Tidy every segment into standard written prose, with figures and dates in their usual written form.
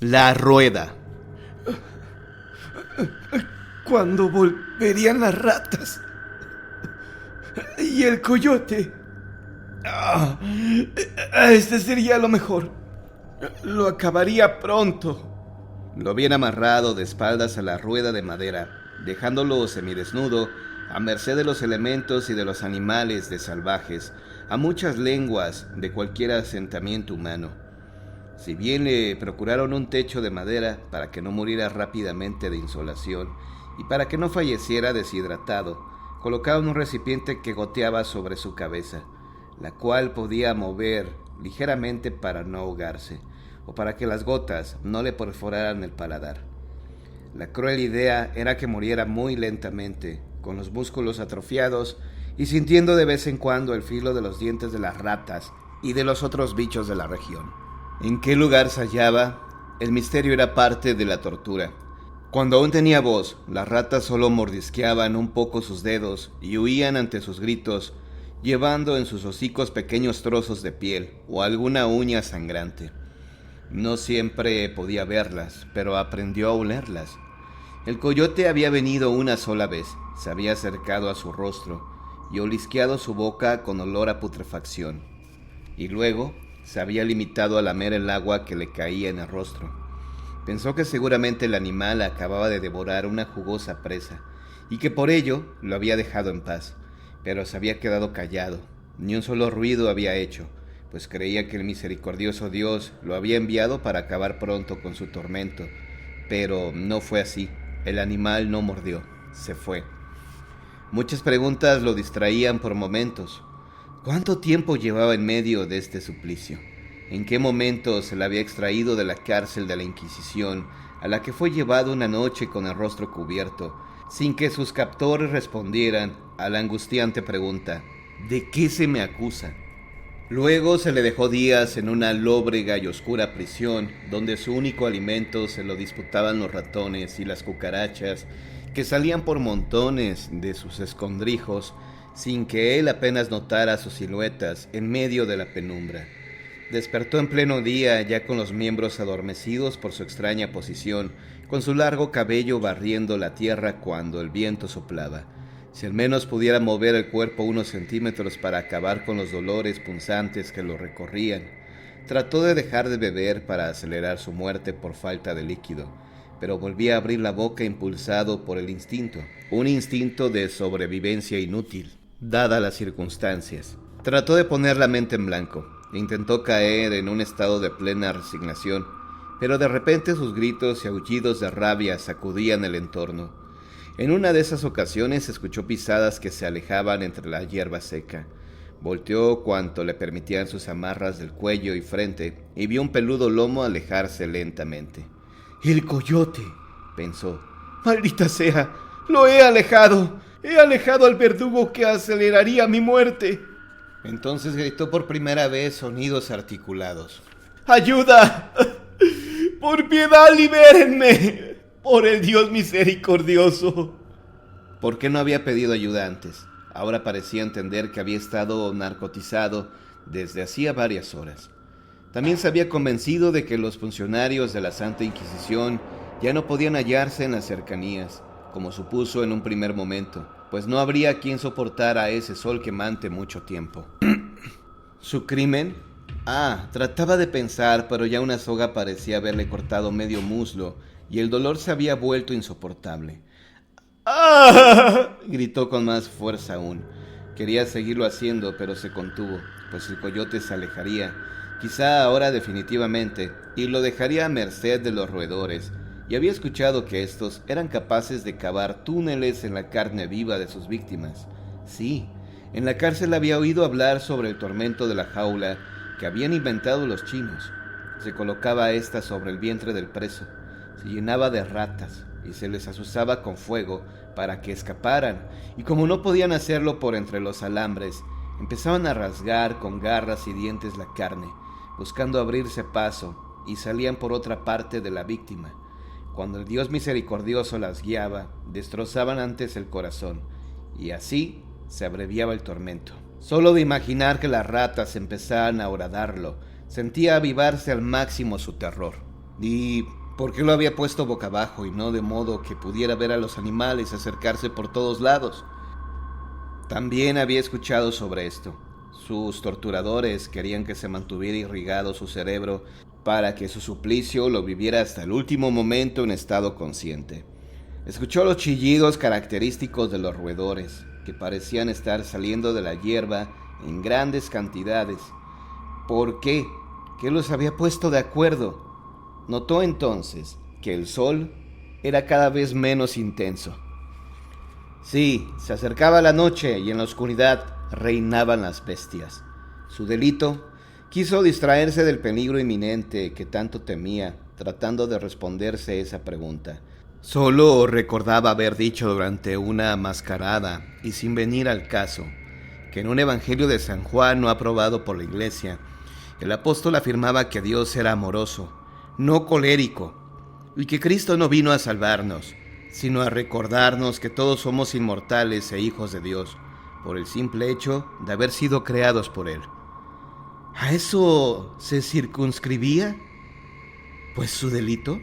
La rueda. ¿Cuándo volverían las ratas? ¿Y el coyote? Este sería lo mejor. Lo acabaría pronto. Lo habían amarrado de espaldas a la rueda de madera, dejándolo semidesnudo, a merced de los elementos y de los animales de salvajes, a muchas lenguas de cualquier asentamiento humano. Si bien le procuraron un techo de madera para que no muriera rápidamente de insolación y para que no falleciera deshidratado, colocaron un recipiente que goteaba sobre su cabeza, la cual podía mover ligeramente para no ahogarse, o para que las gotas no le perforaran el paladar. La cruel idea era que muriera muy lentamente, con los músculos atrofiados y sintiendo de vez en cuando el filo de los dientes de las ratas y de los otros bichos de la región. ¿En qué lugar se hallaba? El misterio era parte de la tortura. Cuando aún tenía voz, las ratas solo mordisqueaban un poco sus dedos y huían ante sus gritos, llevando en sus hocicos pequeños trozos de piel o alguna uña sangrante. No siempre podía verlas, pero aprendió a olerlas. El coyote había venido una sola vez, se había acercado a su rostro y olisqueado su boca con olor a putrefacción, y luego se había limitado a lamer el agua que le caía en el rostro. Pensó que seguramente el animal acababa de devorar una jugosa presa, y que por ello lo había dejado en paz, pero se había quedado callado, ni un solo ruido había hecho, pues creía que el misericordioso Dios lo había enviado para acabar pronto con su tormento. Pero no fue así. El animal no mordió, se fue. Muchas preguntas lo distraían por momentos. ¿Cuánto tiempo llevaba en medio de este suplicio? ¿En qué momento se le había extraído de la cárcel de la Inquisición, a la que fue llevado una noche con el rostro cubierto, sin que sus captores respondieran a la angustiante pregunta: ¿de qué se me acusa? Luego se le dejó días en una lóbrega y oscura prisión, donde su único alimento se lo disputaban los ratones y las cucarachas, que salían por montones de sus escondrijos, sin que él apenas notara sus siluetas en medio de la penumbra. Despertó en pleno día, ya con los miembros adormecidos por su extraña posición, con su largo cabello barriendo la tierra cuando el viento soplaba. Si al menos pudiera mover el cuerpo unos centímetros para acabar con los dolores punzantes que lo recorrían. Trató de dejar de beber para acelerar su muerte por falta de líquido, pero volvía a abrir la boca impulsado por el instinto, un instinto de sobrevivencia inútil, dadas las circunstancias. Trató de poner la mente en blanco, intentó caer en un estado de plena resignación, pero de repente sus gritos y aullidos de rabia sacudían el entorno. En una de esas ocasiones escuchó pisadas que se alejaban entre la hierba seca. Volteó cuanto le permitían sus amarras del cuello y frente y vio un peludo lomo alejarse lentamente. «¡El coyote!», pensó. «¡Maldita sea! ¡Lo he alejado! ¡He alejado al verdugo que aceleraría mi muerte!». Entonces gritó por primera vez sonidos articulados. «¡Ayuda! ¡Por piedad, libérenme! ¡Por el Dios misericordioso!». ¿Por qué no había pedido ayuda antes? Ahora parecía entender que había estado narcotizado desde hacía varias horas. También se había convencido de que los funcionarios de la Santa Inquisición ya no podían hallarse en las cercanías, como supuso en un primer momento, pues no habría quien soportara ese sol quemante mucho tiempo. ¿Su crimen? Trataba de pensar, pero ya una soga parecía haberle cortado medio muslo y el dolor se había vuelto insoportable. ¡Ah! Gritó con más fuerza aún. Quería seguirlo haciendo, pero se contuvo, pues el coyote se alejaría, quizá ahora definitivamente, y lo dejaría a merced de los roedores, y había escuchado que estos eran capaces de cavar túneles en la carne viva de sus víctimas. Sí, en la cárcel había oído hablar sobre el tormento de la jaula que habían inventado los chinos. Se colocaba ésta sobre el vientre del preso, se llenaba de ratas y se les azuzaba con fuego para que escaparan, y como no podían hacerlo por entre los alambres, empezaban a rasgar con garras y dientes la carne, buscando abrirse paso, y salían por otra parte de la víctima. Cuando el Dios misericordioso las guiaba, destrozaban antes el corazón, y así se abreviaba el tormento. Solo de imaginar que las ratas empezaban a horadarlo, sentía avivarse al máximo su terror. ¿Y por qué lo había puesto boca abajo y no de modo que pudiera ver a los animales acercarse por todos lados? También había escuchado sobre esto. Sus torturadores querían que se mantuviera irrigado su cerebro para que su suplicio lo viviera hasta el último momento en estado consciente. Escuchó los chillidos característicos de los roedores, que parecían estar saliendo de la hierba en grandes cantidades. ¿Por qué? ¿Qué los había puesto de acuerdo? Notó entonces que el sol era cada vez menos intenso. Sí, se acercaba la noche y en la oscuridad reinaban las bestias. Su delito: quiso distraerse del peligro inminente que tanto temía, tratando de responderse esa pregunta. Solo recordaba haber dicho durante una mascarada, y sin venir al caso, que en un evangelio de San Juan no aprobado por la Iglesia, el apóstol afirmaba que Dios era amoroso, no colérico, y que Cristo no vino a salvarnos, sino a recordarnos que todos somos inmortales e hijos de Dios, por el simple hecho de haber sido creados por Él. ¿A eso se circunscribía, pues, su delito?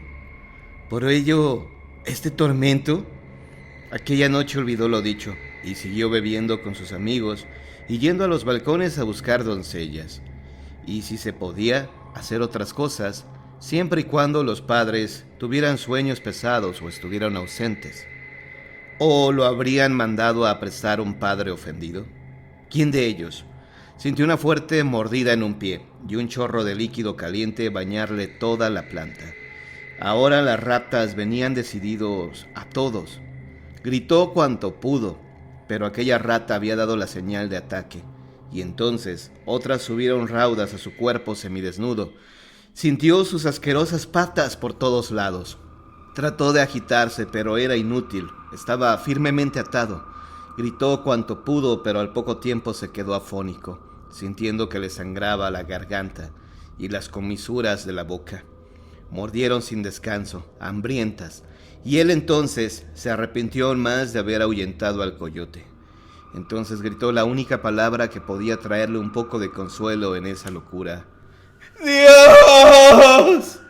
Por ello, este tormento. Aquella noche olvidó lo dicho y siguió bebiendo con sus amigos y yendo a los balcones a buscar doncellas. Y si se podía, hacer otras cosas, siempre y cuando los padres tuvieran sueños pesados o estuvieran ausentes. ¿O lo habrían mandado a apresar un padre ofendido? ¿Quién de ellos sintió una fuerte mordida en un pie y un chorro de líquido caliente bañarle toda la planta? Ahora las ratas venían decididos a todos. Gritó cuanto pudo, pero aquella rata había dado la señal de ataque, y entonces otras subieron raudas a su cuerpo semidesnudo. Sintió sus asquerosas patas por todos lados. Trató de agitarse, pero era inútil. Estaba firmemente atado. Gritó cuanto pudo, pero al poco tiempo se quedó afónico, sintiendo que le sangraba la garganta y las comisuras de la boca. Mordieron sin descanso, hambrientas, y él entonces se arrepintió aún más de haber ahuyentado al coyote. Entonces gritó la única palabra que podía traerle un poco de consuelo en esa locura: ¡Dios!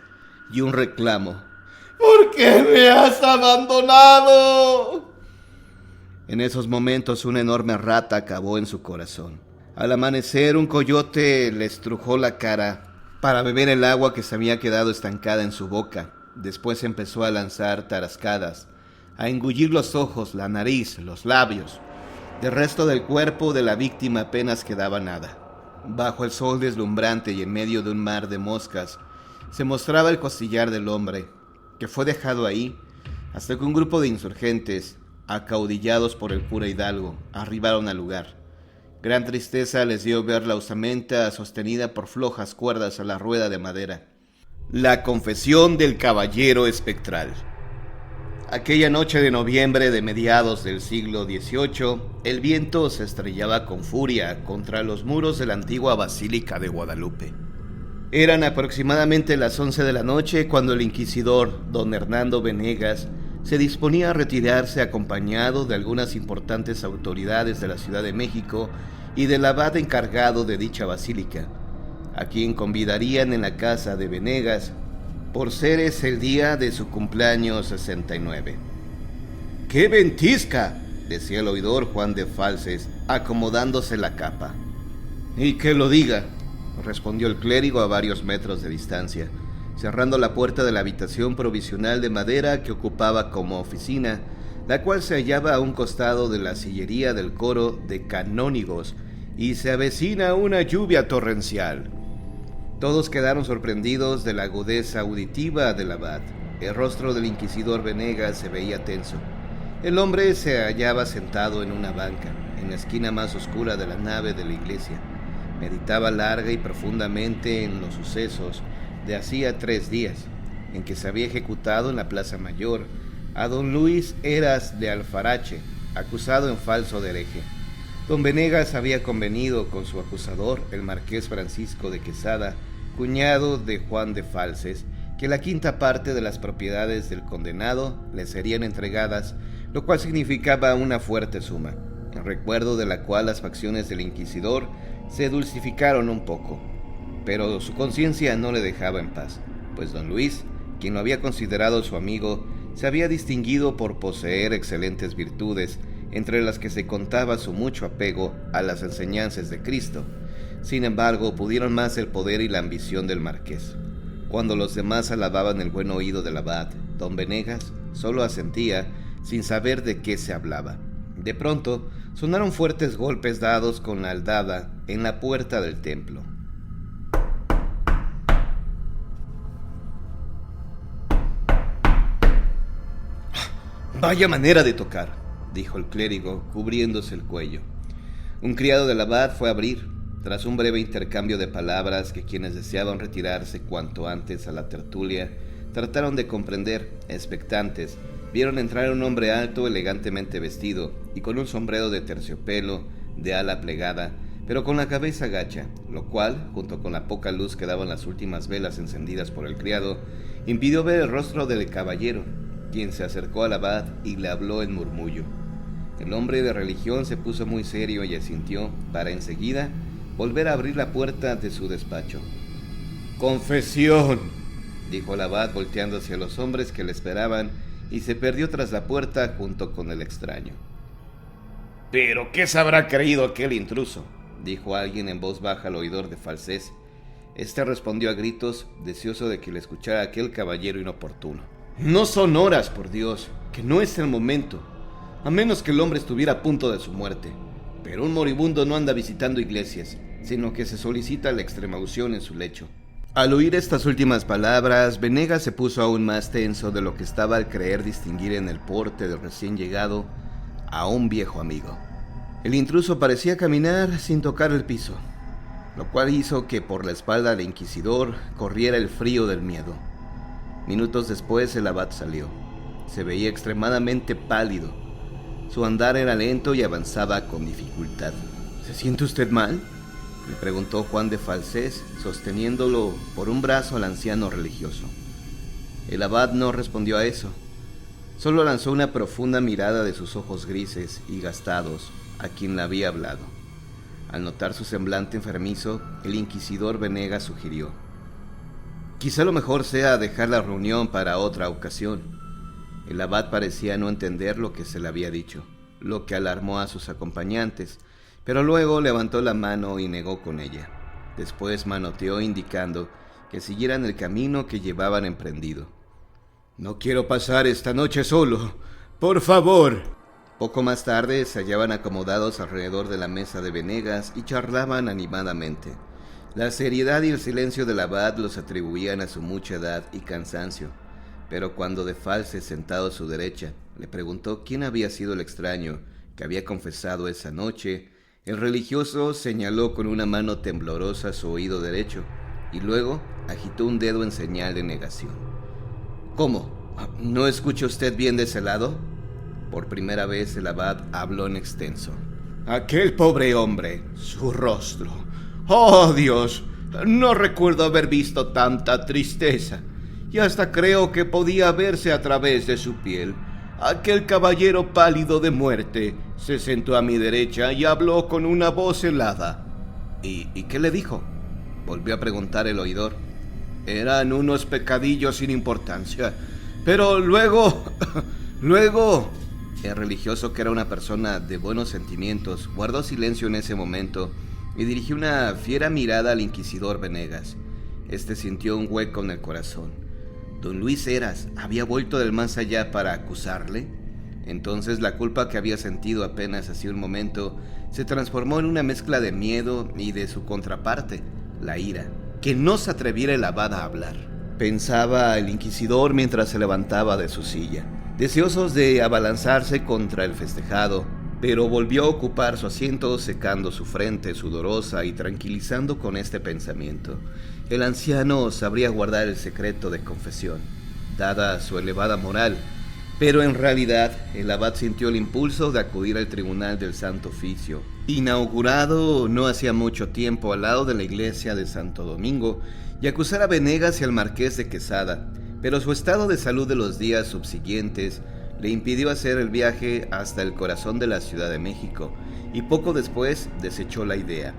Y un reclamo: ¿por qué me has abandonado? En esos momentos una enorme rata acabó en su corazón. Al amanecer, un coyote le estrujó la cara para beber el agua que se había quedado estancada en su boca. Después empezó a lanzar tarascadas, a engullir los ojos, la nariz, los labios. Del resto del cuerpo de la víctima apenas quedaba nada. Bajo el sol deslumbrante y en medio de un mar de moscas, se mostraba el costillar del hombre, que fue dejado ahí hasta que un grupo de insurgentes, acaudillados por el cura Hidalgo, arribaron al lugar. Gran tristeza les dio ver la osamenta sostenida por flojas cuerdas a la rueda de madera. La confesión del caballero espectral. Aquella noche de noviembre de mediados del siglo XVIII, el viento se estrellaba con furia contra los muros de la antigua Basílica de Guadalupe. Eran aproximadamente las 11 de la noche cuando el inquisidor, don Hernando Venegas, se disponía a retirarse acompañado de algunas importantes autoridades de la Ciudad de México y del abad encargado de dicha basílica, a quien convidarían en la casa de Venegas por ser ese el día de su cumpleaños 69. ¡Qué ventisca!, decía el oidor Juan de Falces, acomodándose la capa. «Y que lo diga», respondió el clérigo a varios metros de distancia, cerrando la puerta de la habitación provisional de madera que ocupaba como oficina, la cual se hallaba a un costado de la sillería del coro de canónigos, y se avecina una lluvia torrencial. Todos quedaron sorprendidos de la agudeza auditiva del abad. El rostro del inquisidor Venegas se veía tenso. El hombre se hallaba sentado en una banca, en la esquina más oscura de la nave de la iglesia. Meditaba larga y profundamente en los sucesos de hacía 3 días, en que se había ejecutado en la Plaza Mayor a don Luis Heras de Alfarache, acusado en falso de hereje. Don Venegas había convenido con su acusador, el marqués Francisco de Quesada, cuñado de Juan de Falces, que la 5ª parte de las propiedades del condenado le serían entregadas, lo cual significaba una fuerte suma, en recuerdo de la cual las facciones del inquisidor se dulcificaron un poco. Pero su conciencia no le dejaba en paz, pues don Luis quien lo había considerado su amigo, se había distinguido por poseer excelentes virtudes, entre las que se contaba su mucho apego a las enseñanzas de Cristo. Sin embargo, pudieron más el poder y la ambición del marqués. Cuando los demás alababan el buen oído del abad, don Venegas solo asentía, sin saber de qué se hablaba. De pronto, sonaron fuertes golpes dados con la aldaba en la puerta del templo. «Vaya manera de tocar», dijo el clérigo, cubriéndose el cuello. Un criado del abad fue a abrir. Tras un breve intercambio de palabras que quienes deseaban retirarse cuanto antes a la tertulia trataron de comprender, expectantes, vieron entrar un hombre alto, elegantemente vestido y con un sombrero de terciopelo, de ala plegada, pero con la cabeza gacha, lo cual, junto con la poca luz que daban las últimas velas encendidas por el criado, impidió ver el rostro del caballero, quien se acercó al abad y le habló en murmullo. El hombre de religión se puso muy serio y asintió, para enseguida volver a abrir la puerta de su despacho. «Confesión», dijo el abad volteando hacia los hombres que le esperaban, y se perdió tras la puerta junto con el extraño. «¿Pero qué se habrá creído aquel intruso?», dijo alguien en voz baja al oidor de Falsés. Este respondió a gritos, deseoso de que le escuchara aquel caballero inoportuno. «No son horas, por Dios, que no es el momento, a menos que el hombre estuviera a punto de su muerte. Pero un moribundo no anda visitando iglesias, sino que se solicita la extremaunción en su lecho». Al oír estas últimas palabras, Venegas se puso aún más tenso de lo que estaba al creer distinguir en el porte del recién llegado a un viejo amigo. El intruso parecía caminar sin tocar el piso, lo cual hizo que por la espalda del inquisidor corriera el frío del miedo. Minutos después el abad salió. Se veía extremadamente pálido. Su andar era lento y avanzaba con dificultad. «¿Se siente usted mal?», le preguntó Juan de Falsés, sosteniéndolo por un brazo al anciano religioso. El abad no respondió a eso. Solo lanzó una profunda mirada de sus ojos grises y gastados a quien le había hablado. Al notar su semblante enfermizo, el inquisidor Venegas sugirió: «Quizá lo mejor sea dejar la reunión para otra ocasión». El abad parecía no entender lo que se le había dicho, lo que alarmó a sus acompañantes, pero luego levantó la mano y negó con ella. Después manoteó indicando que siguieran el camino que llevaban emprendido. «No quiero pasar esta noche solo, por favor». Poco más tarde se hallaban acomodados alrededor de la mesa de Venegas y charlaban animadamente. La seriedad y el silencio del abad los atribuían a su mucha edad y cansancio, pero cuando de Falsés, sentado a su derecha, le preguntó quién había sido el extraño que había confesado esa noche, el religioso señaló con una mano temblorosa su oído derecho y luego agitó un dedo en señal de negación. «¿Cómo? ¿No escucha usted bien de ese lado?». Por primera vez el abad habló en extenso. «Aquel pobre hombre, su rostro. ¡Oh, Dios! No recuerdo haber visto tanta tristeza, y hasta creo que podía verse a través de su piel. Aquel caballero pálido de muerte se sentó a mi derecha y habló con una voz helada». ¿Y qué le dijo?», volvió a preguntar el oidor. «Eran unos pecadillos sin importancia, pero luego... El religioso, que era una persona de buenos sentimientos, guardó silencio en ese momento y dirigió una fiera mirada al inquisidor Venegas. Este sintió un hueco en el corazón. ¿Don Luis Heras había vuelto del más allá para acusarle? Entonces la culpa que había sentido apenas hace un momento se transformó en una mezcla de miedo y de su contraparte, la ira. Que no se atreviera el abad a hablar, pensaba el inquisidor mientras se levantaba de su silla, deseosos de abalanzarse contra el festejado, pero volvió a ocupar su asiento, secando su frente sudorosa y tranquilizando con este pensamiento. El anciano sabría guardar el secreto de confesión, dada su elevada moral, pero en realidad el abad sintió el impulso de acudir al tribunal del Santo Oficio, inaugurado no hacía mucho tiempo al lado de la iglesia de Santo Domingo, y acusar a Venegas y al marqués de Quesada, pero su estado de salud de los días subsiguientes le impidió hacer el viaje hasta el corazón de la Ciudad de México, y poco después desechó la idea.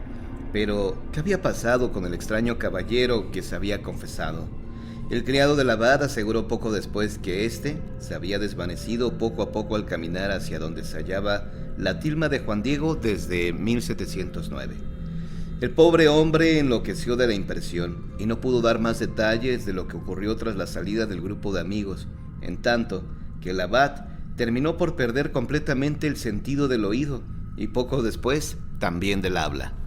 Pero, ¿qué había pasado con el extraño caballero que se había confesado? El criado del abad aseguró poco después que éste se había desvanecido poco a poco al caminar hacia donde se hallaba la tilma de Juan Diego desde 1709. El pobre hombre enloqueció de la impresión y no pudo dar más detalles de lo que ocurrió tras la salida del grupo de amigos, en tanto que el abad terminó por perder completamente el sentido del oído y poco después también del habla.